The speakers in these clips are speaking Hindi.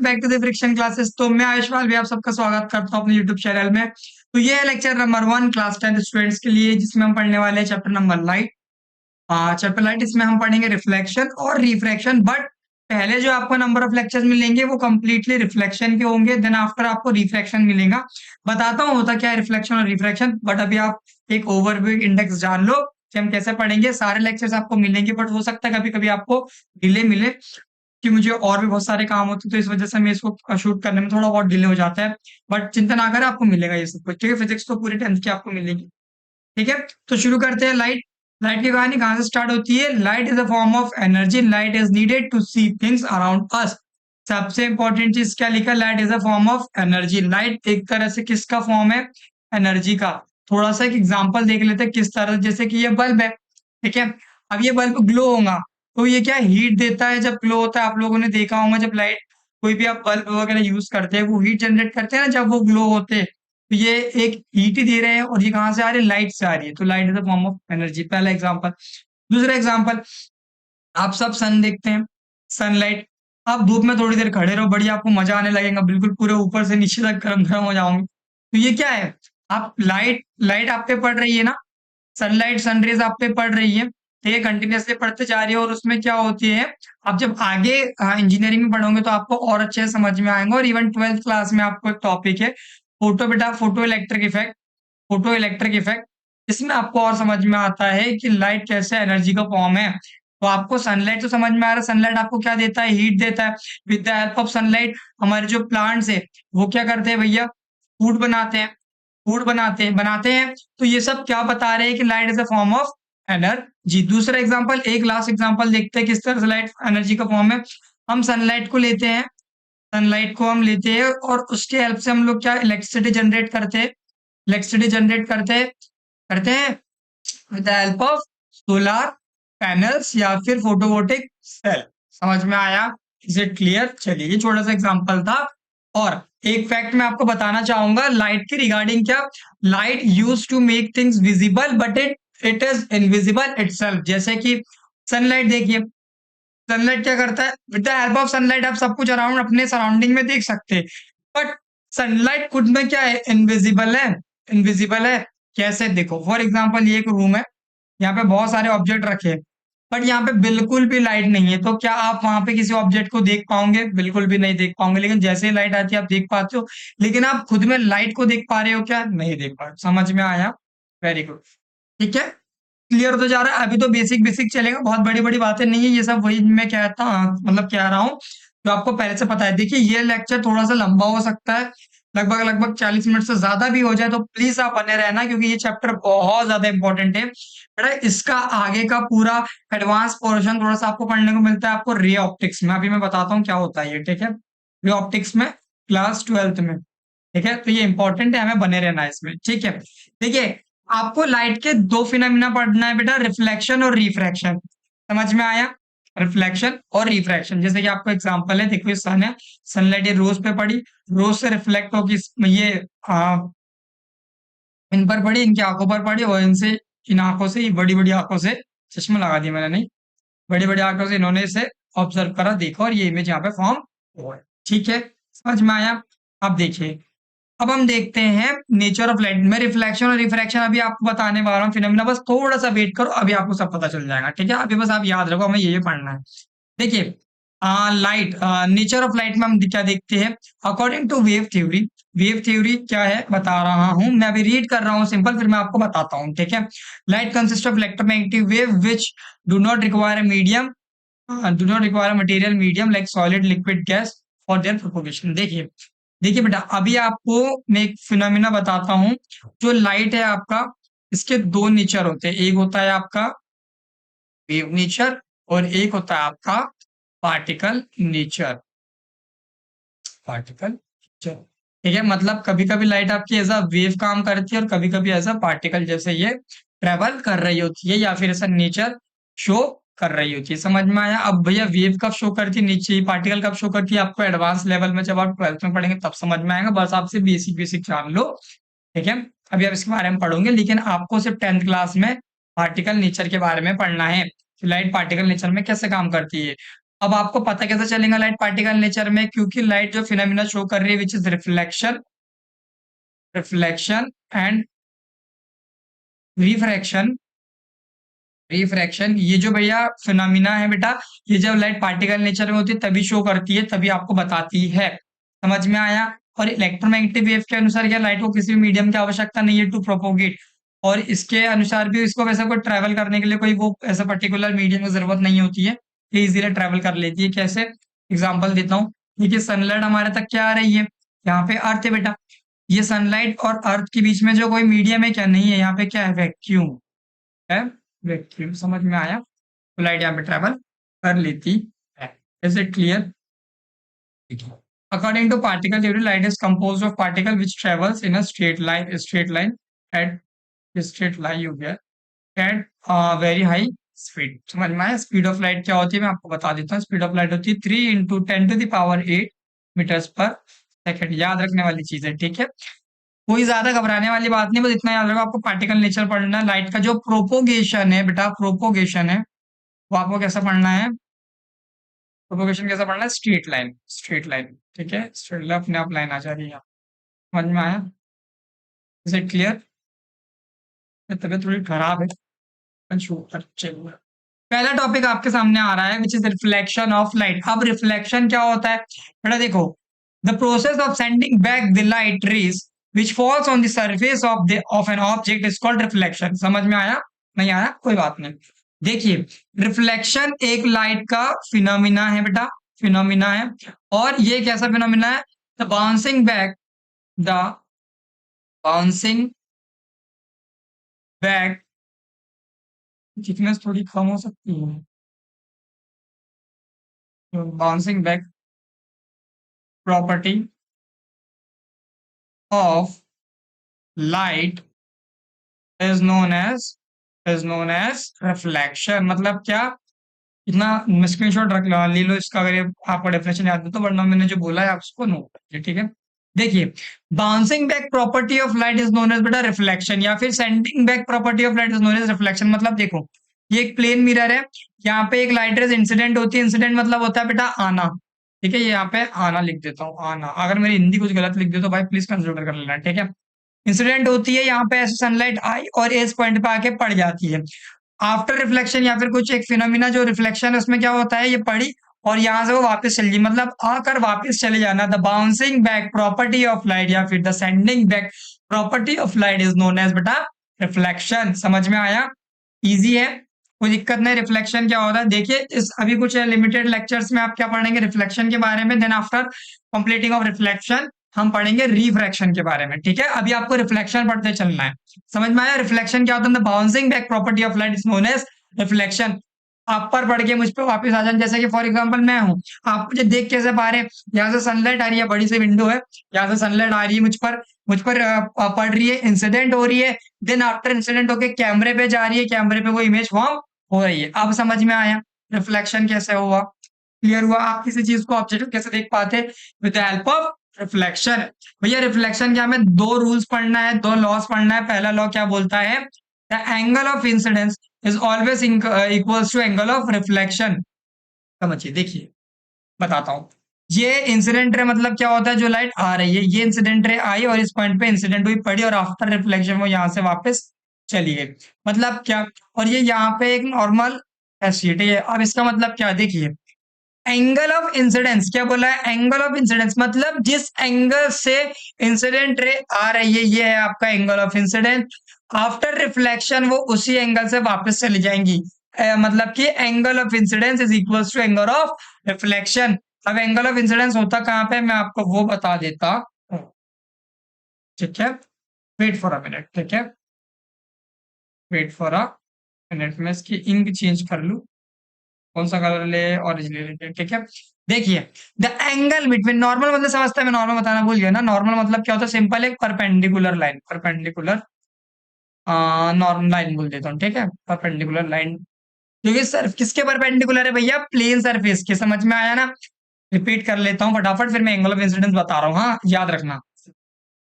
Back to the friction classes. तो मैं आयुष्मान भी आप सबका स्वागत करता हूँ अपने यूट्यूब चैनल में। तो ये है लेक्चर नंबर 1 क्लास 10 स्टूडेंट्स के लिए, जिसमें हम पढ़ने वाले हैं chapter number light. Chapter light, इसमें हम पढ़ेंगे रिफ्लेक्शन और रिफ्रैक्शन। बट पहले जो आपको नंबर ऑफ लेक्चर्स मिलेंगे वो कंप्लीटली रिफ्लेक्शन के होंगे, देन आफ्टर आपको रिफ्रैक्शन मिलेगा। बताता हूँ होता क्या है रिफ्लेक्शन और रिफ्रैक्शन, बट अभी आप एक ओवरव्यू इंडेक्स जान लो कि हम कैसे पढ़ेंगे। सारे लेक्चर्स आपको मिलेंगे, बट हो सकता है कभी कभी आपको डिले मिले कि मुझे और भी बहुत सारे काम होते हैं, तो इस वजह से मैं इसको शूट करने में थोड़ा बहुत डिले हो जाता है। बट चिंता ना करें, आपको मिलेगा ये सब कुछ, ठीक है। फिजिक्स तो पूरी 10th की आपको मिलेगी, ठीक है। तो शुरू करते हैं। लाइट, लाइट की कहानी कहाँ से स्टार्ट होती है? Light is a form of energy, light is needed to see things around us. सबसे इंपॉर्टेंट चीज क्या लिखा? Light is a form of energy. Light एक तरह से किसका फॉर्म है? एनर्जी का। थोड़ा सा एक एग्जांपल देख लेते हैं किस तरह, जैसे कि ये बल्ब है, ठीक है। अब ये बल्ब ग्लो होगा तो ये क्या हीट देता है जब ग्लो होता है। आप लोगों ने देखा होगा जब लाइट, कोई भी आप बल्ब वगैरह यूज करते हैं वो हीट जनरेट करते हैं ना जब वो ग्लो होते हैं। तो ये एक हीट ही दे रहे हैं, और ये कहाँ से आ रही है? लाइट से आ रही है। तो light is a form of energy, पहला एग्जांपल। दूसरा एग्जांपल, आप सब सन देखते हैं, सनलाइट। आप धूप में थोड़ी देर खड़े रहो, बढ़िया, आपको मजा आने लगेगा, बिल्कुल पूरे ऊपर से नीचे तक गर्म गर्म हो जाओगे। तो ये क्या है? आप लाइट, लाइट आप पे पड़ रही है ना, सनलाइट सनरेज आप पे पड़ रही है, ठीक है, कंटिन्यूअसली पढ़ते जा रही है। और उसमें क्या होती है, आप जब आगे इंजीनियरिंग में पढ़ोगे तो आपको और अच्छे से समझ में आएंगे। और इवन 12th क्लास में आपको एक टॉपिक है फोटो, बेटा, photo electric effect. Photo electric effect, इसमें आपको और समझ में आता है कि लाइट कैसे एनर्जी का फॉर्म है। तो आपको सनलाइट तो समझ में आ रहा है, सनलाइट आपको क्या देता है? हीट देता है। With the help of sunlight हमारे जो प्लांट्स है वो क्या करते हैं भैया? फूड बनाते हैं, फूड बनाते हैं। तो ये सब क्या बता रहे हैं कि light is a form of energy. दूसरा एग्जांपल, एक लास्ट एग्जांपल देखते हैं किस तरह से लाइट एनर्जी का फॉर्म है। हम सनलाइट को लेते हैं, सनलाइट को हम लेते हैं और उसके हेल्प से हम लोग क्या इलेक्ट्रिसिटी जनरेट करते हैं, इलेक्ट्रिसिटी जनरेट करते हैं with the help of solar panels या फिर फोटोवोल्टिक सेल। समझ में आया? Is it clear? चलिए, ये छोटा सा एग्जांपल था। और एक फैक्ट मैं आपको बताना चाहूंगा लाइट के रिगार्डिंग। क्या? Light use to make things visible but it is invisible itself. जैसे कि सनलाइट देखिए, सनलाइट क्या करता है? With the help of sunlight आप सब कुछ अराउंड अपने सराउंडिंग में देख सकते हैं, बट सनलाइट खुद में क्या है? इनविजिबल है, इनविजिबल है। कैसे? देखो, फॉर एग्जांपल ये एक रूम है, यहाँ पे बहुत सारे ऑब्जेक्ट रखे हैं, बट यहाँ पे बिल्कुल भी लाइट नहीं है। तो क्या आप वहां पे किसी ऑब्जेक्ट को देख पाओगे? बिल्कुल भी नहीं देख पाओगे। लेकिन जैसे ही लाइट आती है आप देख पाते हो, लेकिन आप खुद में लाइट को देख पा रहे हो क्या? नहीं देख पा रहे। समझ में आया? वेरी गुड, ठीक है। क्लियर होता जा रहा है। अभी तो बेसिक बेसिक चलेगा, बहुत बड़ी बड़ी बातें नहीं है ये सब, वही मैं कहता, मतलब कह रहा हूँ जो आपको पहले से पता है। देखिए, ये लेक्चर थोड़ा सा लंबा हो सकता है, लगभग लगभग 40 मिनट से ज्यादा भी हो जाए, तो प्लीज आप बने रहना, क्योंकि ये चैप्टर बहुत ज्यादा इंपॉर्टेंट है। बेटा, इसका आगे का पूरा एडवांस पोर्शन थोड़ा सा आपको पढ़ने को मिलता है आपको रे ऑप्टिक्स में। अभी मैं बताता हूँ क्या होता है ये, ठीक है, रे ऑप्टिक्स में, क्लास 12th में, ठीक है। तो ये इंपॉर्टेंट है, हमें बने रहना है इसमें, ठीक है। देखिए, आपको लाइट के दो फिनोमिना पढ़ना है बेटा, रिफ्लेक्शन और रिफ्रैक्शन। समझ में आया? रिफ्लेक्शन और रिफ्रैक्शन, जैसे कि आपको एग्जांपल है, देखो ये सन है, सनलाइट ये रोज पे पड़ी, रोज से रिफ्लेक्ट होगी ये इन पर पड़ी, इनकी आंखों पर पड़ी, और इनसे, इन आंखों से, ये बड़ी बड़ी आंखों से, चश्मा लगा दिया मैंने, नहीं, बड़ी बड़ी आंखों से इन्होंने इसे ऑब्जर्व करा, देखा, और ये इमेज यहाँ पे फॉर्म हुआ है, ठीक है। समझ में आया? अब देखिए, अब हम देखते हैं नेचर ऑफ लाइट में रिफ्लेक्शन और रिफ्रैक्शन अभी आपको बताने वाला हूँ फिनोमिना, बस थोड़ा सा वेट करो, अभी आपको सब पता चल जाएगा, ठीक है। अभी बस आप याद रखो, हमें ये पढ़ना है। देखिए, लाइट, नेचर ऑफ लाइट में हम क्या देखते हैं? According to wave theory, wave theory क्या है बता रहा हूं मैं, अभी रीड कर रहा हूं सिंपल, फिर मैं आपको बताता हूं, ठीक है। Light consist of electromagnetic wave which do not require a medium, do not require material medium like solid liquid gas for their propagation. देखिए, देखिए बेटा, अभी आपको मैं एक फिनोमिना बताता हूँ। जो लाइट है आपका, इसके दो नेचर होते हैं, एक होता है आपका वेव नेचर और एक होता है आपका पार्टिकल नेचर, पार्टिकल नेचर, ठीक है। मतलब कभी कभी लाइट आपकी एज अ वेव काम करती है और कभी कभी एज अ पार्टिकल जैसे ये ट्रेवल कर रही होती है, या फिर ऐसा नेचर शो कर रही होती है। समझ में आया? अब भैया, वेव कब शो करती है नीचे, पार्टिकल कब शो करती है, आपको एडवांस लेवल में जब आप 12th में पढ़ेंगे तब समझ में आएगा, बस आपसे बेसिक बेसिक जान लो, ठीक है। अभी आप इसके बारे में पढ़ोगे, लेकिन आपको सिर्फ 10th क्लास में पार्टिकल नेचर के बारे में पढ़ना है, लाइट पार्टिकल नेचर में कैसे काम करती है। अब आपको पता कैसे चलेगा लाइट पार्टिकल नेचर में, क्योंकि लाइट जो फिनोमिना शो कर रही है which is reflection, reflection and refraction, refraction, ये जो भैया फिनोमिना है बेटा, ये जब लाइट पार्टिकल नेचर में होती है तभी शो करती है, तभी आपको बताती है। समझ में आया? और इलेक्ट्रोमैग्नेटिक वेव के अनुसार क्या लाइट को किसी भी मीडियम की आवश्यकता नहीं है टू प्रोपोगेट, और इसके अनुसार भी इसको वैसे कोई ट्रैवल करने के लिए कोई वो ऐसा पर्टिकुलर मीडियम की जरूरत नहीं होती है, ये इजीली ट्रैवल कर लेती है। कैसे? एग्जाम्पल देता हूँ। देखिए सनलाइट हमारे तक क्या आ रही है, यहाँ पे अर्थ है बेटा, ये सनलाइट और अर्थ के बीच में जो कोई मीडियम है क्या, नहीं है, यहाँ पे क्या है, वैक्यूम है, वैक्यूम। समझ में आया? तो लाइट यहाँ पे ट्रेवल कर लेती है। Is it clear? According to particle theory, light is composed of particle which travels in a straight line at straight line हो गया एट वेरी हाई स्पीड। समझ में आया? स्पीड ऑफ लाइट क्या होती है मैं आपको बता देता हूँ। स्पीड ऑफ लाइट होती है 3 × 10⁸ मीटर्स पर सेकेंड। याद रखने वाली चीज है, ठीक है? कोई ज्यादा घबराने वाली बात नहीं, बस इतना याद रखो, आपको पार्टिकल नेचर पढ़ना है। लाइट का जो प्रोपोगेशन है बेटा, प्रोपोगेशन है वो आपको कैसा पढ़ना है, प्रोपोगेशन कैसा पढ़ना है, स्ट्रेट लाइन, स्ट्रेट लाइन, ठीक है? स्ट्रेट लाइन अपने आप लाइन आ जा रही है यहाँ। समझ में आया? Is it clear? तबीयत थोड़ी खराब है, चलिए। पहला टॉपिक आपके सामने आ रहा है which is reflection of light. अब रिफ्लेक्शन क्या होता है बेटा, देखो, the process of sending back the light rays which falls on the surface of an object is called reflection. समझ में आया? नहीं आया? कोई बात नहीं। देखिए, रिफ्लेक्शन एक लाइट का फिनोमिना है बेटा, फिनोमिना है। और ये कैसा फिनोमिना है, the bouncing back, the bouncing back, thickness थोड़ी कम हो सकती है, bouncing back property of light is known as reflection. मतलब क्या, इतना स्क्रीनशॉट रख लो, ले लो इसका, अगर ये आपको डेफिनेशन याद है तो, वरना मैंने जो बोला है आप उसको नोट करिए, ठीक है? देखिए, bouncing back property of light is known as बेटा रिफ्लेक्शन, या फिर sending back property of light is known as reflection. मतलब देखो, ये एक प्लेन मिरर है, यहाँ पे एक लाइट रेज इंसिडेंट होती है, इंसिडेंट मतलब होता है बेटा आना, ठीक है? ये यहाँ पे आना लिख देता हूँ, आना। अगर मेरी हिंदी कुछ गलत लिख दे तो भाई प्लीज कंसिडर कर लेना, ठीक है? इंसिडेंट होती है यहाँ पे, ऐसे सनलाइट आई और इस पॉइंट पे आके पड़ जाती है। आफ्टर रिफ्लेक्शन या फिर कुछ एक फिनोमिना जो रिफ्लेक्शन है उसमें क्या होता है, ये पड़ी और यहाँ से वो वापस चली गई, मतलब आकर वापस चले जाना। The bouncing back property of light या फिर the sending back property of light is known as बेटा रिफ्लेक्शन। समझ में आया? इजी है, कोई दिक्कत नहीं। रिफ्लेक्शन क्या होता है, देखिए इस अभी कुछ लिमिटेड लेक्चर्स में आप क्या पढ़ेंगे, रिफ्लेक्शन के बारे में। Then after completing of reflection हम पढ़ेंगे रिफ्रैक्शन के बारे में, ठीक है? अभी आपको रिफ्लेक्शन पढ़ते चलना है। समझ में आया? रिफ्लेक्शन क्या होता है, bouncing back property of light is known as reflection. आप पर पढ़ के मुझ पे वापस आ जाए, जैसे कि फॉर एग्जांपल मैं हूं, आप मुझे देख कैसे पा रहे हैं, यहाँ से सनलाइट आ रही है, बड़ी सी विंडो है, यहाँ से सनलाइट आ रही है मुझ पर पड़ रही है, इंसिडेंट हो रही है, देन आफ्टर इंसिडेंट होके कैमरे पे जा रही है, कैमरे पे वो इमेज फॉर्म हो रही है। अब समझ में आया रिफ्लेक्शन कैसे हुआ, क्लियर हुआ? आप किसी चीज को ऑब्जेक्टिव कैसे देख पाते, with the help of reflection. भैया रिफ्लेक्शन क्या, हमें दो रूल्स पढ़ना है, दो लॉस पढ़ना है। पहला लॉ क्या बोलता है, the angle of incidence is always equals to angle of reflection. समझिए, देखिए बताता हूँ। ये इंसिडेंट रे मतलब क्या होता है, जो लाइट आ रही है, ये इंसिडेंट रे आई और इस पॉइंट पे इंसिडेंट हुई, पड़ी, और आफ्टर रिफ्लेक्शन वो यहाँ से वापस चली गई। मतलब क्या, और ये यहाँ पे एक नॉर्मल एसिड है। अब इसका मतलब क्या, देखिए, एंगल ऑफ इंसिडेंस क्या बोला है, एंगल ऑफ इंसिडेंस मतलब जिस एंगल से इंसिडेंट रे आ रही है, ये है आपका angle of incidence. After reflection वो उसी एंगल से वापस चली जाएंगी, मतलब कि angle of incidence is equal to angle of reflection. अब एंगल ऑफ इंसिडेंस होता कहां पे, मैं आपको वो बता देता हूं, ठीक है? वेट फॉर अ मिनट, ठीक है? वेट फॉर अ मिनट, मैं इसकी इंक चेंज कर लूं, कौन सा कलर ले, ऑरेंज ले लेते हैं, ठीक है? देखिए, द एंगल बिटवीन, नॉर्मल मतलब समझता है, मैं नॉर्मल बताना भूल गया ना। नॉर्मल मतलब क्या होता है, सिंपल एक perpendicular line, perpendicular normal line बोल देता हूँ, ठीक है? परपेंडिकुलर लाइन, क्योंकि सर किसके परपेंडिकुलर है भैया, प्लेन सरफेस के। समझ में आया ना? रिपीट कर लेता हूँ फटाफट, फिर मैं एंगल ऑफ इंसिडेंस बता रहा हूँ, हाँ याद रखना।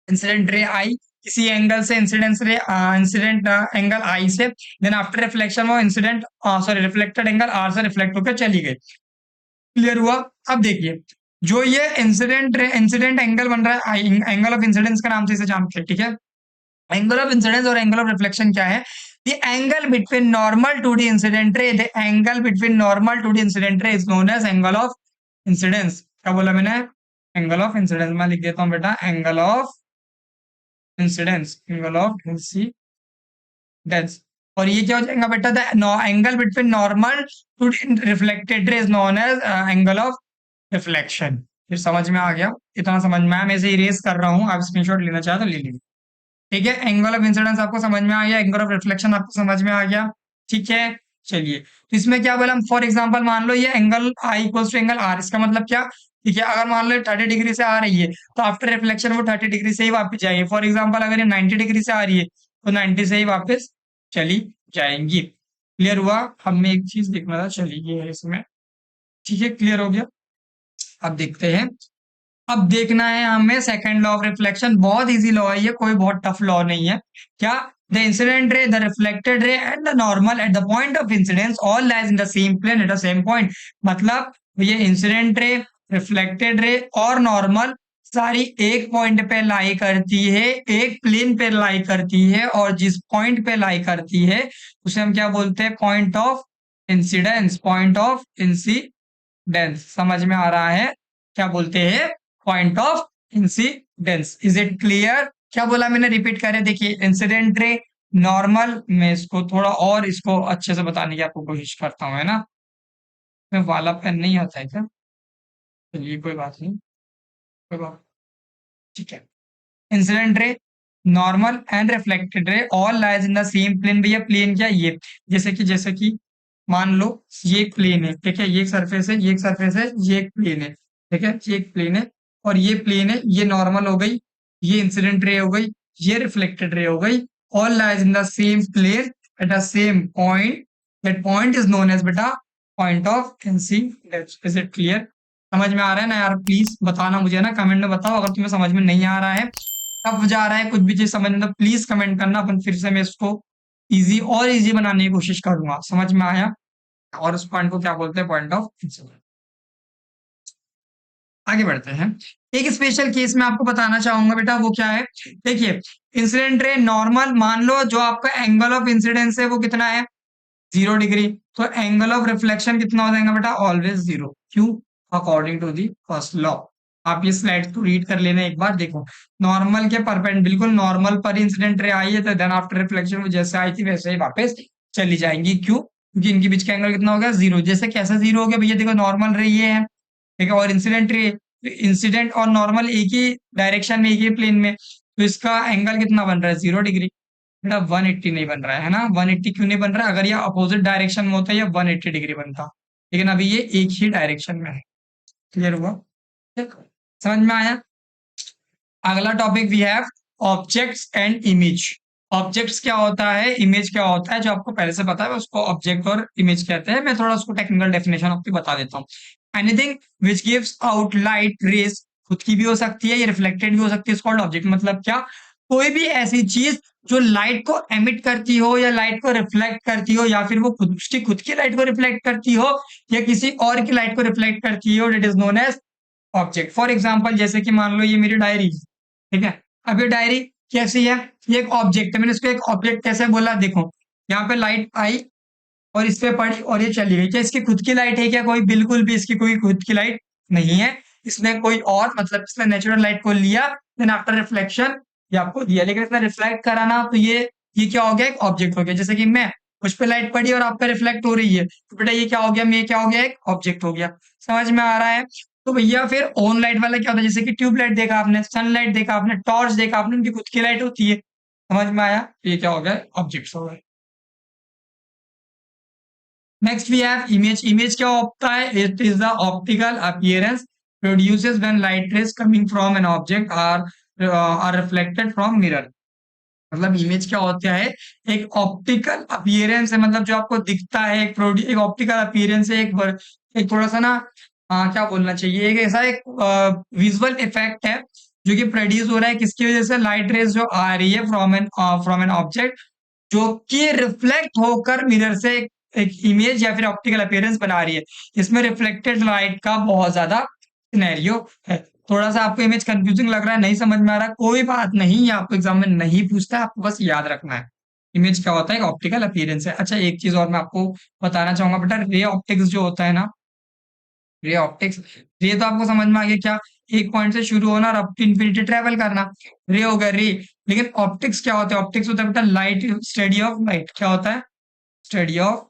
इंसिडेंट रे आई, किसी एंगल से इंसिडेंस रे, इंसिडेंट एंगल आई से, देन आफ्टर रिफ्लेक्शन वो incident, sorry, reflected angle R से रिफ्लेक्ट होकर चली गई। क्लियर हुआ? अब देखिए, जो ये इंसिडेंट एंगल बन रहा है, एंगल ऑफ इंसिडेंस का नाम से इसे जानते हैं, ठीक है? एंगल ऑफ इंसिडेंस और एंगल ऑफ रिफ्लेक्शन क्या है? The angle between normal to the incident ray, the angle between normal to the incident ray is known as angle of incidence. क्या बोला मैंने? Angle of incidence. मैं लिख देता हूं बेटा, angle of incidence, angle of incidence. और ये क्या हो जाएगा बेटा? The angle between normal to reflected ray is known as angle of reflection. फिर समझ में आ गया? इतना समझ में आया? मैं इसे इरेज कर रहा हूँ, आप स्क्रीनशॉट लेना चाहे तो ले लीजिए। ठीक है, एंगल ऑफ इंसिडेंस आपको समझ में आ गया, एंगल ऑफ रिफ्लेक्शन आपको समझ में आ गया। ठीक है, चलिए, तो इसमें क्या बोला? फॉर एग्जांपल मान लो ये angle I equals to angle R, इसका मतलब क्या? ठीक है, अगर मान लो 30 डिग्री से आ रही है तो आफ्टर रिफ्लेक्शन वो 30 डिग्री से ही वापस जाएगी। फॉर एग्जाम्पल अगर ये 90 डिग्री से आ रही है तो 90 से ही वापस चली जाएंगी। क्लियर हुआ? हमें एक चीज देखना था, चलिए ये है इसमें। ठीक है, क्लियर हो गया? अब देखते हैं, अब देखना है हमें सेकंड लॉ ऑफ रिफ्लेक्शन। बहुत इजी लॉ है ये, कोई बहुत टफ लॉ नहीं है। क्या? The incident ray, the reflected ray and the normal at the point of incidence all lies in the same plane at the same point. मतलब ये इंसिडेंट रे, रिफ्लेक्टेड रे और नॉर्मल सारी एक पॉइंट पे लाई करती है, एक प्लेन पे लाई करती है, और जिस पॉइंट पे लाई करती है उसे हम क्या बोलते हैं? Point of incidence, point of incidence. समझ में आ रहा है? क्या बोलते हैं? Point of incidence. Is it clear? क्या बोला मैंने? रिपीट करें, देखिए, इंसिडेंट रे, नॉर्मल। मैं इसको थोड़ा और इसको अच्छे से बताने की आपको कोशिश करता हूँ, है ना? मैं वाला पेन नहीं आता है क्या? चलिए, कोई बात नहीं, कोई बात। ठीक है, incident ray, normal and reflected ray all lies in the same plane. भैया प्लेन क्या? ये जैसे कि मान लो ये एक प्लेन है, ठीक है, ये एक सरफेस है, ये एक सरफेस है, ये एक प्लेन है, ठीक है, ये एक प्लेन है और ये प्लेन है। ये नॉर्मल हो गई, ये इंसिडेंट रे हो गई, ये रिफ्लेक्टेड रे हो गई। All lies in the same plane at the same point. That point is known as beta point of incidence. Is it clear? समझ में आ रहा है ना यार? प्लीज बताना मुझे ना, कमेंट में बताओ अगर तुम्हें समझ में नहीं आ रहा है, टफ जा रहा है, कुछ भी चीज समझ में, तो प्लीज कमेंट करना, अपन फिर से मैं इसको इजी और इजी बनाने की कोशिश करूंगा। समझ में आया? और उस पॉइंट को क्या बोलते हैं? Point of incidence. आगे बढ़ते हैं। एक स्पेशल केस में आपको बताना चाहूंगा बेटा, वो क्या है? देखिए, इंसिडेंट रे, नॉर्मल, मान लो जो आपका एंगल ऑफ इंसिडेंस है वो कितना है? 0 डिग्री। तो एंगल ऑफ रिफ्लेक्शन कितना हो जाएगा बेटा? ऑलवेज 0। क्यों? According to the first law. आप ये स्लाइड को रीड कर लेना एक बार, देखो, नॉर्मल के परपेंडिकुलर, बिल्कुल नॉर्मल पर इंसिडेंट रे आई है तो देन आफ्टर रिफ्लेक्शन वो जैसे आई थी वैसे ही वापस चली जाएंगी। क्यों? क्योंकि इनके बीच का एंगल कितना हो गया? 0। जैसे कैसा 0 हो गया भैया? देखो, नॉर्मल रे ये है, ठीक है, और इंसिडेंट रे, इंसिडेंट और नॉर्मल एक ही डायरेक्शन में, एक ही प्लेन में, तो इसका एंगल कितना बन रहा है? 0 डिग्री। बेटा 180 नहीं बन रहा है ना? 180 क्यों नहीं बन रहा है? अगर ये अपोजिट डायरेक्शन में होता है ये 180 डिग्री बनता, लेकिन अभी ये एक ही डायरेक्शन में है। क्लियर हुआ? ठीक, समझ में आया? अगला topic we have objects and image. Objects क्या होता है, इमेज क्या होता है? जो आपको पहले से पता है उसको ऑब्जेक्ट और इमेज कहते हैं। मैं थोड़ा उसको टेक्निकल डेफिनेशन आपको बता देता हूँ। Anything which gives out light rays, खुद की भी हो सकती है, ये रिफ्लेक्टेड भी हो सकती है, इसको ऑब्जेक्ट। मतलब क्या? कोई भी ऐसी चीज जो लाइट को एमिट करती हो या लाइट को रिफ्लेक्ट करती हो, या फिर वो खुद की लाइट को रिफ्लेक्ट करती हो या किसी और की लाइट को रिफ्लेक्ट करती हो, it is known as object. For example, जैसे कि मान लो ये मेरी डायरी, ठीक है, अब ये डायरी कैसी है? ये एक ऑब्जेक्ट है। मैंने इसको एक ऑब्जेक्ट कैसे बोला? देखो, यहाँ पे लाइट आई और इस पे पड़ी और ये चली गई। क्या इसकी खुद की लाइट है क्या? कोई, बिल्कुल भी इसकी कोई खुद की लाइट नहीं है। इसने कोई और, मतलब इसने नेचुरल लाइट को लिया, देन आफ्टर रिफ्लेक्शन ये आपको दिया, लेकिन इसने रिफ्लेक्ट करा ना, तो ये क्या हो गया? एक ऑब्जेक्ट हो गया। जैसे कि मैं, उस पे लाइट पड़ी और आप पे रिफ्लेक्ट हो रही है, तो बेटा ये क्या हो गया? मैं क्या हो गया? एक ऑब्जेक्ट हो गया। समझ में आ रहा है? तो भैया फिर ऑन लाइट वाला क्या होता है? जैसे कि ट्यूबलाइट देखा आपने, सनलाइट देखा आपने, टॉर्च देखा आपने, उनकी खुद की लाइट होती है। समझ में आया? तो ये क्या हो गया? ऑब्जेक्ट्स हो गए। Next we have image. Image क्या होता है? It is the optical appearance produces when light rays coming from an object are reflected from mirror. मतलब इमेज क्या होता है? एक ऑप्टिकल अपीयरेंस है, मतलब जो आपको दिखता है, एक ऑप्टिकल अपीयरेंस है, एक थोड़ा सा ना, क्या बोलना चाहिए, एक ऐसा एक विजुअल इफेक्ट है जो कि प्रोड्यूस हो रहा है किसकी वजह से? लाइट रेज जो आ रही है फ्रॉम एन ऑब्जेक्ट, जो कि रिफ्लेक्ट होकर मिरर से एक इमेज या फिर ऑप्टिकल अपीयरेंस बना रही है, इसमें रिफ्लेक्टेड लाइट का बहुत ज्यादा सिनेरियो है। थोड़ा सा आपको इमेज कंफ्यूजिंग लग रहा है, नहीं समझ में आ रहा है, कोई बात नहीं, ये आपको एग्जाम में नहीं पूछता है, आपको बस याद रखना है इमेज क्या होता है, ऑप्टिकल अपीयरेंस है। अच्छा, एक चीज और मैं आपको बताना चाहूंगा बेटा, रे ऑप्टिक्स जो होता है ना, रे ऑप्टिक्स, रे तो आपको समझ में आ गया क्या, एक पॉइंट से शुरू होना और अप टू इंफिनिटी ट्रेवल करना, रे हो गया रे। लेकिन ऑप्टिक्स क्या होता है, ऑप्टिक्स होता है बेटा लाइट, स्टडी ऑफ लाइट, क्या होता है, study of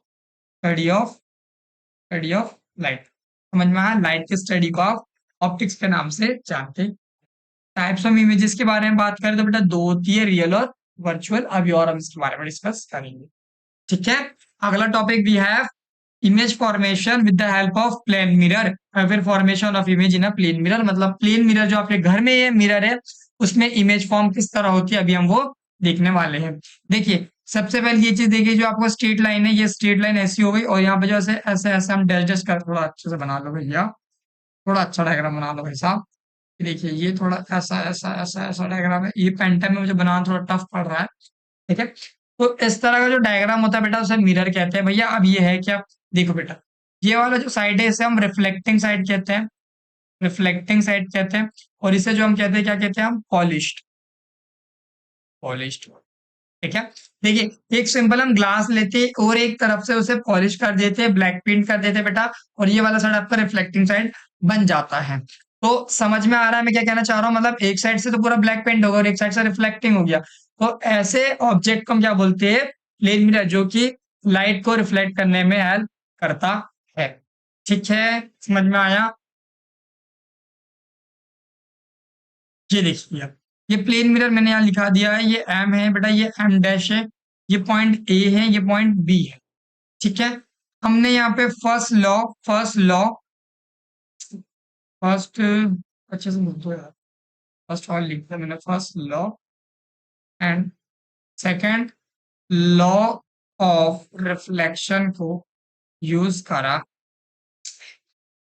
study of study of light. समझ में आया, लाइट की स्टडी को आप ऑप्टिक्स के नाम से जानते हैं। टाइप्स ऑफ इमेजेस के बारे में बात करें तो बेटा दो होती है, रियल और वर्चुअल, अभी और हम इसके बारे में डिस्कस करेंगे। ठीक है, अगला topic we have image formation with the help of plane mirror, और फिर formation of image in a plane mirror, मतलब प्लेन मिरर जो आपके घर में ये मिरर है उसमें इमेज फॉर्म किस तरह होती है, अभी हम वो देखने वाले हैं। देखिए, सबसे पहले ये चीज देखिए, जो आपको स्ट्रेट लाइन है, ये स्ट्रेट लाइन ऐसी हो गई, और यहाँ पे जो ऐसे ऐसे ऐसे हम डैश डैश कर, थोड़ा अच्छे से बना लो भैया, थोड़ा अच्छा डायग्राम बना लो भाई साहब। देखिए, ये थोड़ा ऐसा ऐसा ऐसा ऐसा डायग्राम है, ये पेन टाइम में मुझे बनाना थोड़ा टफ पड़ रहा है। ठीक है, तो इस तरह का जो डायग्राम होता है बेटा उसे मिरर कहते हैं भैया। अब ये है क्या, देखो बेटा, ये वाला जो साइड है इसे हम रिफ्लेक्टिंग साइड कहते हैं, रिफ्लेक्टिंग साइड कहते हैं, और इसे जो हम कहते हैं क्या कहते हैं, हम पॉलिश्ड, पॉलिश्ड। ठीक है, देखिए एक सिंपल हम ग्लास लेते और एक तरफ से उसे पॉलिश कर देते, ब्लैक पेंट कर देते बेटा, और ये वाला साइड आपका रिफ्लेक्टिंग साइड बन जाता है। तो समझ में आ रहा है मैं क्या कहना चाह रहा हूँ, मतलब एक साइड से तो पूरा ब्लैक पेंट होगा और एक साइड से रिफ्लेक्टिंग हो गया। तो ऐसे ऑब्जेक्ट को हम क्या बोलते हैं, प्लेन मिरर, जो कि लाइट को रिफ्लेक्ट करने में हेल्प करता है। ठीक है, समझ में आया। ये देखिए, ये प्लेन मिरर मैंने यहाँ लिखा दिया है, ये एम है बेटा, ये एम डैश है, ये पॉइंट ए है, ये पॉइंट बी है। ठीक है, हमने यहाँ पे फर्स्ट अच्छे से लिख दो यार, फर्स्ट ऑल लिख दिया मैंने, first law and second law of reflection को यूज करा।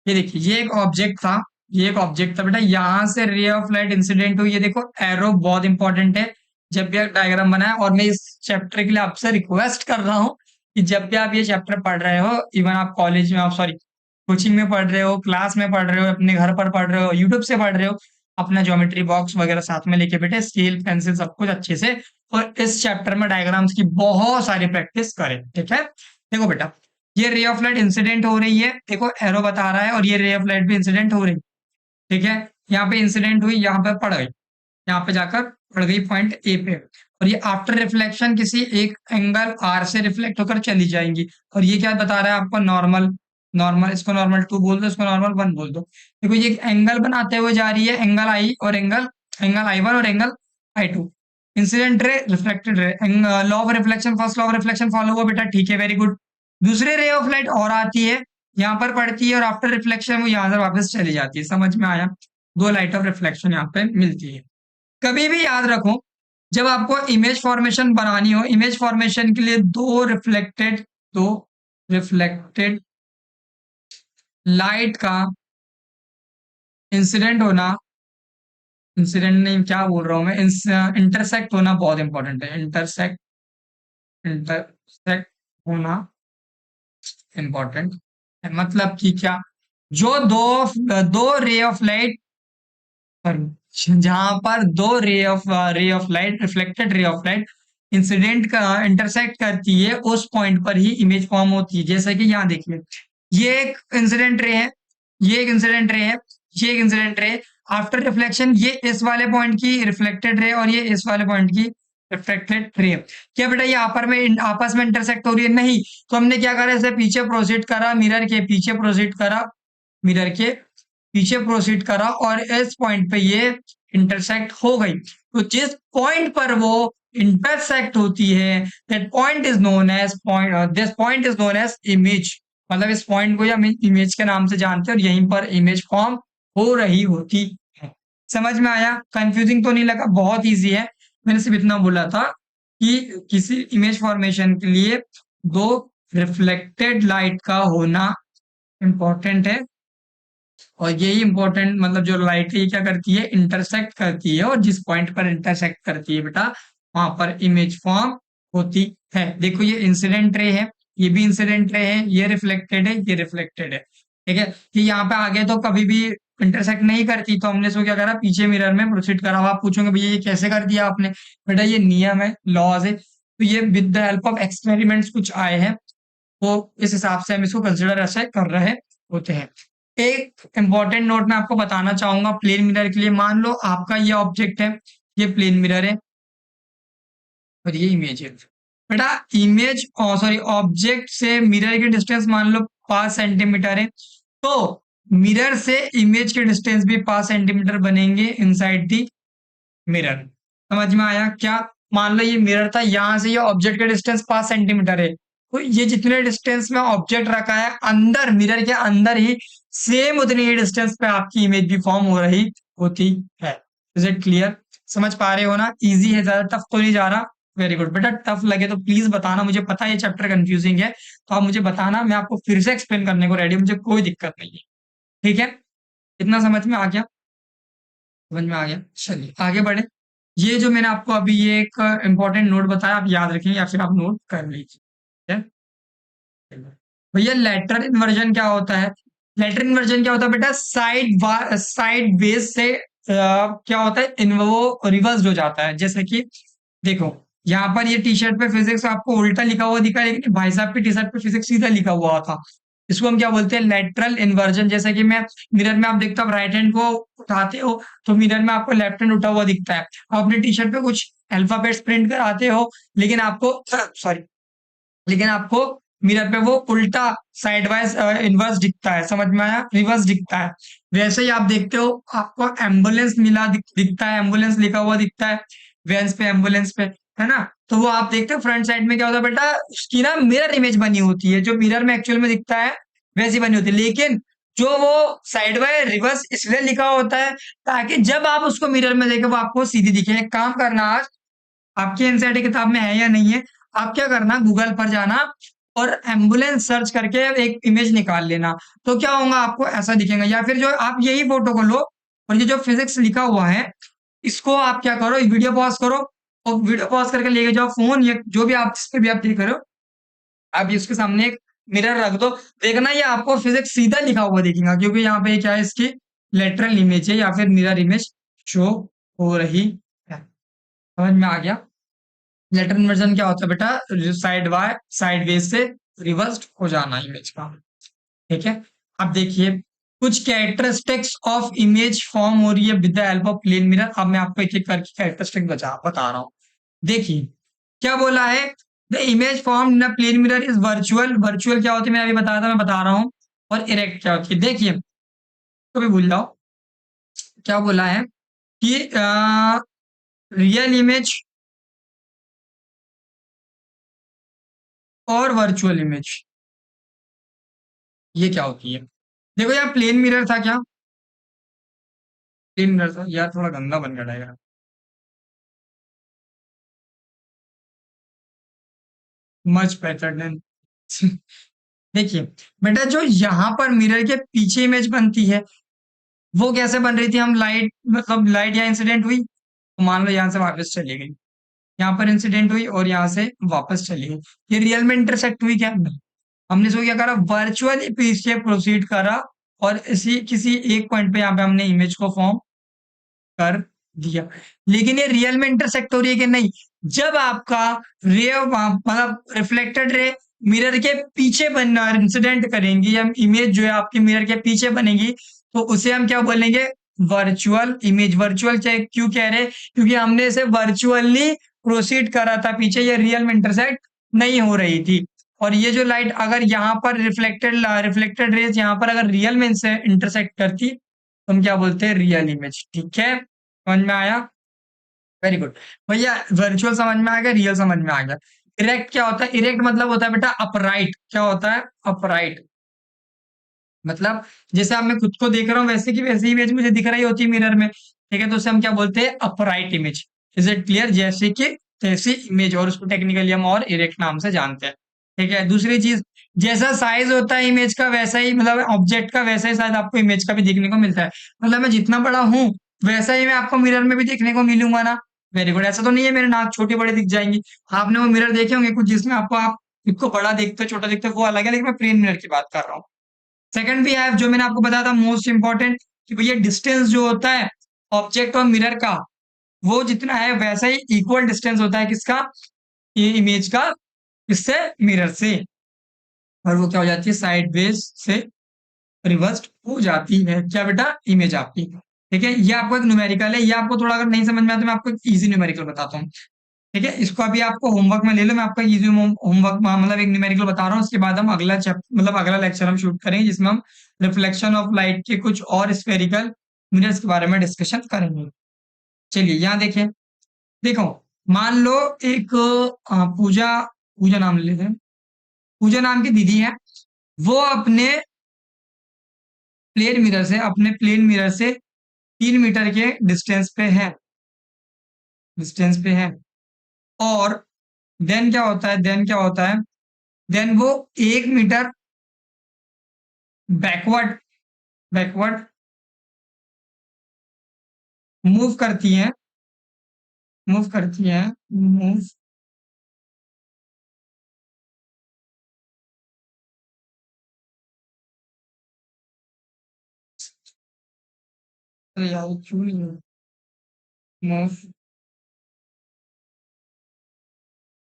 ये देखिए, ये एक ऑब्जेक्ट था, ये एक ऑब्जेक्ट था बेटा, यहां से रे ऑफ लाइट इंसिडेंट हुई, ये देखो एरो बहुत इंपॉर्टेंट है जब भी आप डायग्राम बनाए, और मैं इस चैप्टर के लिए आपसे रिक्वेस्ट कर रहा हूँ कि जब भी आप ये चैप्टर पढ़ रहे हो, इवन आप कॉलेज में, आप सॉरी कोचिंग में पढ़ रहे हो, क्लास में पढ़ रहे हो, अपने घर पर पढ़ रहे हो, यूट्यूब से पढ़ रहे हो, अपना ज्योमेट्री बॉक्स वगैरह साथ में लेके बैठे, स्केल पेंसिल सब कुछ अच्छे से, और इस चैप्टर में डायग्राम्स की बहुत सारी प्रैक्टिस करें। ठीक है, देखो बेटा, ये रे ऑफ लाइट इंसिडेंट हो रही है, देखो एरो बता रहा है, और ये रे ऑफ लाइट भी इंसिडेंट हो रही है। ठीक है, यहाँ पे इंसिडेंट हुई, यहाँ पे पड़ गई, यहाँ पे जाकर पड़ गई पॉइंट ए पे, और ये आफ्टर रिफ्लेक्शन किसी एक एंगल आर से रिफ्लेक्ट होकर चली जाएंगी। और ये क्या बता रहा है आपको, नॉर्मल, नॉर्मल, इसको नॉर्मल 2 बोल दो, इसको नॉर्मल 1 बोल दो। देखो ये एंगल बनाते हुए जा रही है, एंगल आई और एंगल एंगल आई 1 और angle I 2, incident ray, reflected ray, law of reflection, first law of reflection follow हुआ बेटा। ठीक है, वेरी गुड। दूसरे रे ऑफ लाइट और आती है, यहाँ पर पड़ती है, और आफ्टर रिफ्लेक्शन वो यहाँ से वापस चली जाती है। समझ में आया, दो लाइट ऑफ रिफ्लेक्शन यहाँ पे मिलती है। कभी भी याद रखो, जब आपको इमेज फॉर्मेशन बनानी हो, इमेज फॉर्मेशन के लिए दो रिफ्लेक्टेड लाइट का इंसिडेंट होना, इंसिडेंट नहीं, क्या बोल रहा हूं मैं, इंटरसेक्ट होना बहुत इंपॉर्टेंट है, इंटरसेक्ट होना इंपॉर्टेंट है। मतलब कि क्या, जो दो रे ऑफ लाइट, जहां पर दो ray of light, reflected ray of light incident का इंटरसेक्ट करती है, उस पॉइंट पर ही इमेज फॉर्म होती है। जैसे कि यहाँ देखिए, ये एक इंसिडेंट रे है, ये एक इंसिडेंट रे है, ये एक इंसिडेंट रे, आफ्टर रिफ्लेक्शन ये इस वाले पॉइंट की रिफ्लेक्टेड रे, और ये इस वाले पॉइंट की रिफ्लेक्टेड रे। क्या बेटा ये आपस में इंटरसेक्ट हो रही है? नहीं। तो हमने क्या करा, इसे पीछे प्रोसीड करा, मिरर के पीछे प्रोसीड करा, मिरर के पीछे प्रोसीड करा, और इस पॉइंट पे ये इंटरसेक्ट हो गई। तो जिस पॉइंट पर वो इंटरसेक्ट होती है, that point is known as point, this point is known as image, मतलब इस पॉइंट को हम इमेज के नाम से जानते हैं, और यहीं पर इमेज फॉर्म हो रही होती है। समझ में आया, कंफ्यूजिंग तो नहीं लगा, बहुत इजी है। मैंने सिर्फ इतना बोला था कि किसी इमेज फॉर्मेशन के लिए दो रिफ्लेक्टेड लाइट का होना इंपॉर्टेंट है, और यही इंपॉर्टेंट, मतलब जो लाइट है ये क्या करती है, इंटरसेक्ट करती है, और जिस पॉइंट पर इंटरसेक्ट करती है बेटा, वहां पर इमेज फॉर्म होती है। देखो ये इंसिडेंट रे है, ये भी इंसिडेंट रे है, ये रिफ्लेक्टेड है, ये रिफ्लेक्टेड है। ठीक है, कि यहाँ पे आगे तो कभी भी इंटरसेक्ट नहीं करती, तो हमने इसको क्या करा, पीछे मिरर में प्रोसीड करा। अब आप पूछोगे भैया ये कैसे कर दिया आपने? बेटा ये नियम है, लॉज है, तो ये with the help of experiments कुछ आए हैं, तो इस हिसाब से हम इसको कंसिडर ऐसे कर रहे होते हैं। एक इंपॉर्टेंट नोट मैं आपको बताना चाहूंगा प्लेन मिरर के लिए। मान लो आपका ये ऑब्जेक्ट है, ये प्लेन मिरर है और ये इमेज है। बेटा इमेज सॉरी ऑब्जेक्ट से मिरर की डिस्टेंस मान लो 5 सेंटीमीटर है, तो मिरर से इमेज के डिस्टेंस भी 5 सेंटीमीटर बनेंगे इनसाइड दी मिरर। समझ में आया क्या? मान लो ये मिरर था, यहां से ये ऑब्जेक्ट का डिस्टेंस 5 सेंटीमीटर है, तो ये जितने डिस्टेंस में ऑब्जेक्ट रखा है अंदर मिरर के अंदर ही सेम उतनी ही डिस्टेंस पे आपकी इमेज भी फॉर्म हो रही होती है। Is it clear? समझ पा रहे हो ना? इजी है, ज्यादा टफ तो नहीं जा रहा। वेरी गुड बेटा, टफ लगे तो प्लीज बताना, मुझे पता है ये चैप्टर कंफ्यूजिंग है, तो आप मुझे बताना, मैं आपको फिर से एक्सप्लेन करने को रेडी हूं, मुझे कोई दिक्कत नहीं है। ठीक है, इतना समझ में आ गया? समझ में आ गया, चलिए आगे बढ़े। ये जो मैंने आपको अभी ये एक इंपॉर्टेंट नोट बताया, आप याद रखेंगे या फिर आप नोट कर लीजिए। ठीक है भैया, लेटरल इन्वर्जन क्या होता है? लेटरल इन्वर्जन क्या होता है बेटा? साइड बेस से क्या होता है, इन वो रिवर्स हो जाता है। जैसे कि देखो, यहाँ पर ये टी शर्ट पे फिजिक्स आपको उल्टा लिखा हुआ दिखा है, लेकिन भाई साहब की टी शर्ट पे फिजिक्स सीधा लिखा हुआ था। इसको हम क्या बोलते हैं? Lateral inversion. जैसे कि मैं मिरर में आप देखते हो, आप राइट हैंड को उठाते हो तो मिरर में आपको लेफ्ट हैंड उठा हुआ दिखता है। आप अपने टी शर्ट पे कुछ अल्फाबेट्स प्रिंट कराते हो, लेकिन आपको सॉरी लेकिन आपको मिरर पे वो उल्टा साइड वाइज इनवर्स दिखता है। समझ में आया? रिवर्स दिखता है। वैसे ही आप देखते हो, आपको एम्बुलेंस मिला दिखता है, एम्बुलेंस लिखा हुआ दिखता है वेंस पे, एम्बुलेंस पे, है ना? तो वो आप देखते हो फ्रंट साइड में क्या होता है बेटा, उसकी ना मिरर इमेज बनी होती है, जो मिरर में एक्चुअल में दिखता है वैसी बनी होती है। लेकिन जो वो साइड बाय रिवर्स इसलिए लिखा होता है ताकि जब आप उसको मिरर में देखें वो आपको सीधी दिखे। एक काम करना, आज आपकी एनसीईआरटी किताब में है या नहीं है, आप क्या करना, गूगल पर जाना और एम्बुलेंस सर्च करके एक इमेज निकाल लेना, तो क्या होगा, आपको ऐसा दिखेगा। या फिर जो आप यही फोटो को लो और ये जो फिजिक्स लिखा हुआ है इसको आप क्या करो, वीडियो पॉज करो और वीडियो पॉज करके लेके जाओ फोन, या जो भी आप जिस पे भी आप देख रहे हो, आप इसके सामने एक मिरर रख दो, देखना ये आपको फिजिक्स सीधा लिखा हुआ दिखेगा, क्योंकि यहाँ पे क्या है, इसकी लेटरल इमेज है या फिर मिरर इमेज शो हो रही है। समझ में आ गया? लेटर इन्वर्जन क्या होता है बेटा? साइड वेज से रिवर्स्ड हो जाना इमेज का। ठीक है, अब देखिए कुछ कैरेक्टरिस्टिक्स ऑफ इमेज फॉर्म हो रही है with the help of plane mirror. अब मैं आपको एक एक करके कैरेक्टरिस्टिक बता रहा हूँ। देखिए क्या बोला है, the image form in plane mirror is virtual. Virtual क्या होती है, मैं अभी बताया था, मैं बता रहा हूँ। और इरेक्ट क्या होती है, देखिए कभी भूल जाओ, क्या बोला है कि रियल इमेज और वर्चुअल इमेज ये क्या होती है। देखो यार, प्लेन मिरर था क्या? प्लेन मिरर था यार, थोड़ा गंदा बन गया डायग्राम। मच बेटर देन देखिए बेटा, जो यहाँ पर मिरर के पीछे इमेज बनती है वो कैसे बन रही थी, हम लाइट मतलब लाइट यहाँ इंसिडेंट हुई तो मान लो यहाँ से वापस चली गई, यहाँ पर इंसिडेंट हुई और यहाँ से वापस चली गई, ये रियल में इंटरसेक्ट हुई क्या? हमने इसको क्या करा, वर्चुअली पीछे प्रोसीड करा और इसी किसी एक पॉइंट पे यहाँ पे हमने इमेज को फॉर्म कर दिया। लेकिन ये रियल में इंटरसेक्ट हो रही है कि नहीं? जब आपका रे मतलब रिफ्लेक्टेड रे मिरर के पीछे बनना इंसिडेंट करेंगी, या इमेज जो है आपकी मिरर के पीछे बनेगी, तो उसे हम क्या बोलेंगे, वर्चुअल इमेज। वर्चुअल क्यों कह रहे, क्योंकि हमने इसे वर्चुअली प्रोसीड करा था पीछे, ये रियल में इंटरसेक्ट नहीं हो रही थी। और ये जो लाइट अगर यहाँ पर रिफ्लेक्टेड रेज यहाँ पर अगर रियल में इनसे इंटरसेक्ट करती तो हम क्या बोलते हैं, रियल इमेज। ठीक है, समझ में आया? वेरी गुड भैया, वर्चुअल समझ में आ गया, रियल समझ में आ गया। इरेक्ट क्या होता है? इरेक्ट मतलब होता है बेटा अपराइट। क्या होता है? अपराइट। मतलब जैसे अब मैं खुद को देख रहा हूँ वैसे की वैसी इमेज मुझे दिख रही होती है मिरर में। ठीक है, तो उसे हम क्या बोलते हैं, upright image. Is it clear? जैसे कि तैसी इमेज, और उसको टेक्निकली हम और इरेक्ट नाम से जानते हैं। ठीक है, दूसरी चीज, जैसा साइज होता है इमेज का वैसा ही, मतलब ऑब्जेक्ट का वैसा ही शायद आपको इमेज का भी देखने को मिलता है। मतलब मैं जितना बड़ा हूँ वैसा ही मैं आपको मिरर में भी देखने को मिलूंगा ना। Very good. ऐसा तो नहीं है मेरे नाक छोटे बड़े दिख जाएंगी। आपने वो मिरर देखे होंगे कुछ जिसमें आपको आप इसको बड़ा देखते हो छोटा देखते हो वो अलग है, लेकिन मैं प्लेन मिरर की बात कर रहा हूँ। सेकंड भी है जो मैंने आपको बताया था मोस्ट इंपॉर्टेंट, कि भैया डिस्टेंस जो होता है ऑब्जेक्ट और मिरर का, वो जितना है वैसा ही इक्वल डिस्टेंस होता है किसका, ये इमेज का, इससे मिरर से, और वो क्या हो जाती है साइड बेस से रिवर्स्ड हो जाती है क्या बेटा, इमेज आपकी। ठीक है, ये आपको एक न्यूमेरिकल है, ये आपको थोड़ा अगर नहीं समझ में आता तो मैं आपको एक इजी न्यूमेरिकल बताता हूँ। ठीक है, इसको अभी आपको होमवर्क में ले लो, मैं आपका इजी होमवर्क मतलब एक न्यूमेरिकल बता रहा हूँ, उसके बाद हम अगला मतलब अगला लेक्चर हम शूट करेंगे जिसमें हम रिफ्लेक्शन ऑफ लाइट के कुछ और स्फेरिकल मिरर्स के बारे में डिस्कशन करेंगे। चलिए यहाँ देखिए, देखो मान लो एक पूजा, पूजा नाम ले लेते हैं, पूजा नाम की दीदी है, वो अपने प्लेन मिरर से 3 मीटर के डिस्टेंस पे है, और देन क्या होता है, देन वो 1 मीटर बैकवर्ड बैकवर्ड मूव करती है मूव अरे यार क्यों नहीं move,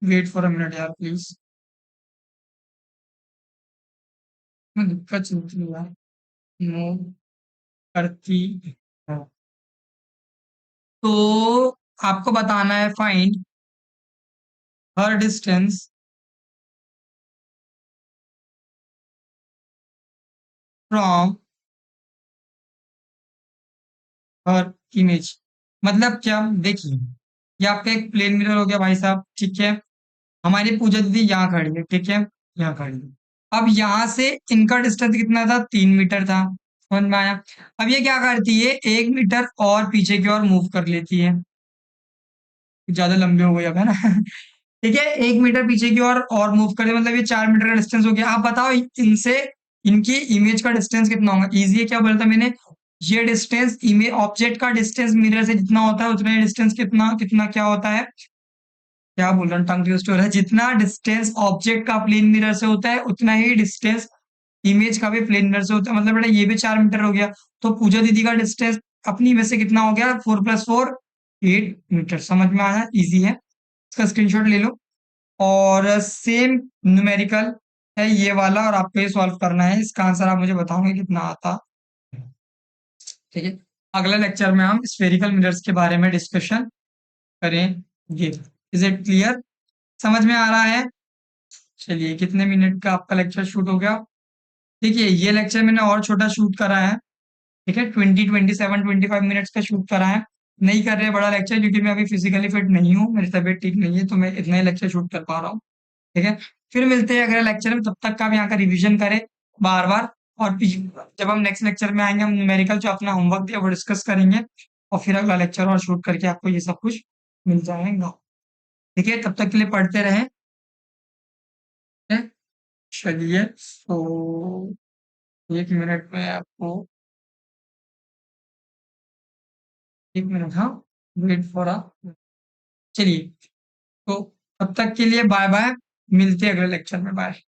wait for a minute यार प्लीज, मैं दिक्कत चलती है यार, मूव करती है, तो आपको बताना है find her distance from her image. मतलब क्या, देखिए ये आपका एक प्लेन मिरर हो गया भाई साहब, ठीक है, हमारी पूजा दीदी यहाँ खड़ी है, ठीक है, यहाँ खड़ी है, अब यहाँ से इनका डिस्टेंस कितना था, 3 मीटर था, समझ में आया। अब ये क्या करती है, 1 मीटर और पीछे की ओर मूव कर लेती है, ज्यादा लंबे हो गए अब है ना ठीक है, 1 मीटर पीछे की और मूव कर दे, मतलब ये 4 मीटर का डिस्टेंस हो गया। आप बताओ इनसे इनकी इमेज का डिस्टेंस कितना होगा, इजी है, क्या बोला था मैंने, ये डिस्टेंस इमेज ऑब्जेक्ट का डिस्टेंस मिरर से जितना होता है उतना ही डिस्टेंस कितना कितना क्या होता है, क्या बोल रहा हूँ टंग ट्विस्ट हो रहा है, जितना डिस्टेंस ऑब्जेक्ट का प्लेन मिरर से होता है उतना ही डिस्टेंस इमेज का भी प्लेन मिरर से होता है, मतलब बेटा ये भी 4 मीटर हो गया, तो पूजा दीदी का डिस्टेंस अपनी इमेज से कितना हो गया, 4 + 4 8 मीटर, समझ में आया, इजी है, इसका स्क्रीनशॉट ले लो। और सेम न्यूमेरिकल है ये वाला, और आपको ये सॉल्व करना है, इसका आंसर आप मुझे बताओगे कितना आता है। ठीक है, अगले लेक्चर में हम स्फेरिकल मिरर्स के बारे में डिस्कशन करेंगे। इज इट क्लियर, समझ में आ रहा है। चलिए कितने मिनट का आपका लेक्चर शूट हो गया, देखिए ये लेक्चर मैंने और छोटा शूट करा है, ठीक है, 20 27 25 मिनट्स का शूट करा है, नहीं कर रहे बड़ा लेक्चर क्योंकि मैं अभी फिजिकली फिट नहीं हूँ, मेरी तबीयत ठीक नहीं है, तो मैं इतना ही लेक्चर शूट कर पा रहा हूँ। ठीक है, फिर मिलते हैं अगले लेक्चर में, तब तक का आप यहाँ का रिवीजन करें बार बार, और जब हम नेक्स्ट लेक्चर में आएंगे हम न्यूमेरिकल जो अपना होमवर्क दिया वो डिस्कस करेंगे, और फिर अगला लेक्चर और शूट करके आपको ये सब कुछ मिल जाएगा। ठीक है, तब तक के लिए पढ़ते रहें। ठीक है? चलिए, तो 1 मिनट में आपको, 1 मिनट, हाँ, वेट फॉर अ, चलिए, तो तब तक के लिए बाय बाय, मिलते हैं अगले लेक्चर में, बाय।